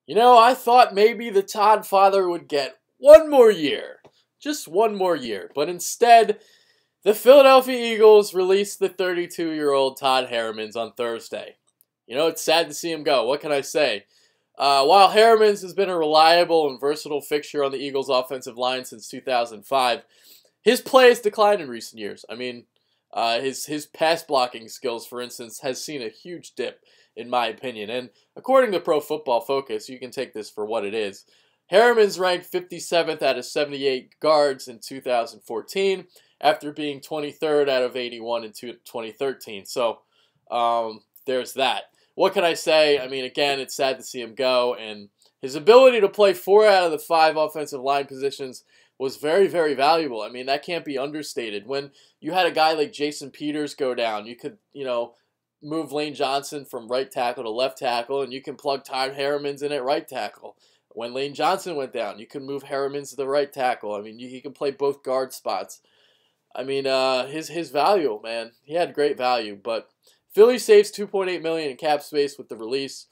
I thought maybe the Toddfather would get one more year. Just one more year. But instead, the Philadelphia Eagles released the 32-year-old Todd Herremans on Thursday. It's sad to see him go. What can I say? While Herremans has been a reliable and versatile fixture on the Eagles' offensive line since 2005, his play has declined in recent years. His pass blocking skills, for instance, has seen a huge dip, in my opinion. And according to Pro Football Focus, you can take this for what it is. Herremans ranked 57th out of 78 guards in 2014 after being 23rd out of 81 in 2013. So there's that. What can I say? Again, it's sad to see him go, and his ability to play 4 out of the 5 offensive line positions was very, very valuable. That can't be understated. When you had a guy like Jason Peters go down, you could, move Lane Johnson from right tackle to left tackle, and you can plug Todd Herremans in at right tackle. When Lane Johnson went down, you can move Herremans to the right tackle. He can play both guard spots. His value, man, he had great value, but Philly saves $2.8 million in cap space with the release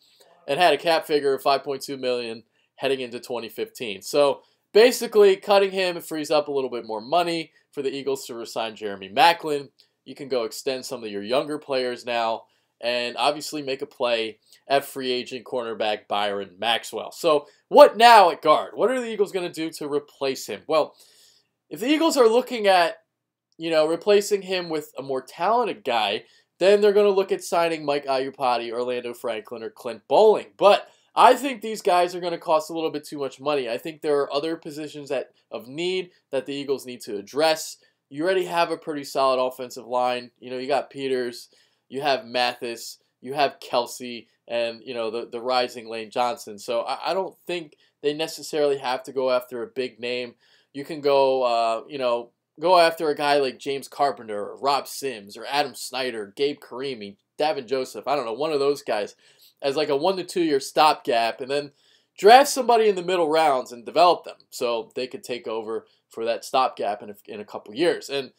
and had a cap figure of $5.2 million heading into 2015. So basically, cutting him frees up a little bit more money for the Eagles to resign Jeremy Maclin. You can go extend some of your younger players now and obviously make a play at free agent cornerback Byron Maxwell. So what now at guard? What are the Eagles going to do to replace him? Well, if the Eagles are looking at, replacing him with a more talented guy, then they're going to look at signing Mike Iupati, Orlando Franklin, or Clint Bowling. But I think these guys are going to cost a little bit too much money. I think there are other positions of need that the Eagles need to address. You already have a pretty solid offensive line. You got Peters, you have Mathis, you have Kelsey, and, the rising Lane Johnson. So I don't think they necessarily have to go after a big name. You can go, go after a guy like James Carpenter or Rob Sims or Adam Snyder, Gabe Karimi, Davin Joseph. I don't know, one of those guys as like a 1 to 2 year stopgap, and then draft somebody in the middle rounds and develop them so they could take over for that stopgap in a couple years. And,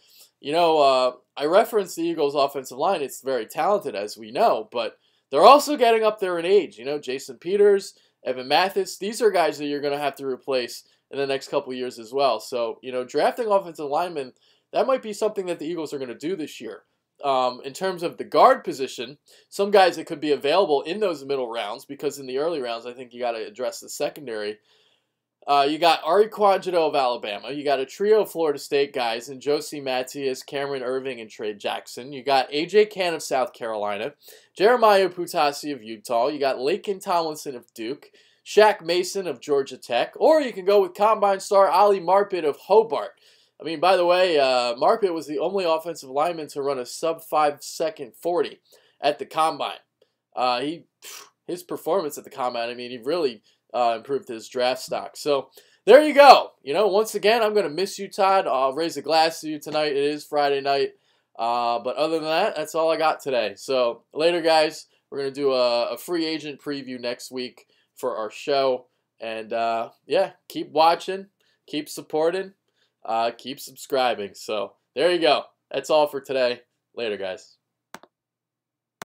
I referenced the Eagles' offensive line. It's very talented, as we know, but they're also getting up there in age. Jason Peters, Evan Mathis, these are guys that you're going to have to replace in the next couple years as well. So, drafting offensive linemen, that might be something that the Eagles are going to do this year. In terms of the guard position, some guys that could be available in those middle rounds, because in the early rounds, I think you got to address the secondary. You got Ari Quangito of Alabama. You got a trio of Florida State guys in Josie Matias, Cameron Irving, and Trey Jackson. You got A.J. Cann of South Carolina, Jeremiah Putasi of Utah. You got Laken Tomlinson of Duke, Shaq Mason of Georgia Tech, or you can go with Combine star Ali Marpet of Hobart. By the way, Marpet was the only offensive lineman to run a sub-5-second 40 at the Combine. His performance at the Combine, he really improved his draft stock. So there you go. Once again, I'm going to miss you, Todd. I'll raise a glass to you tonight. It is Friday night. But other than that, that's all I got today. So later, guys, we're going to do a free agent preview next week for our show. And, yeah, keep watching, keep supporting, keep subscribing. So there you go. That's all for today. Later, guys.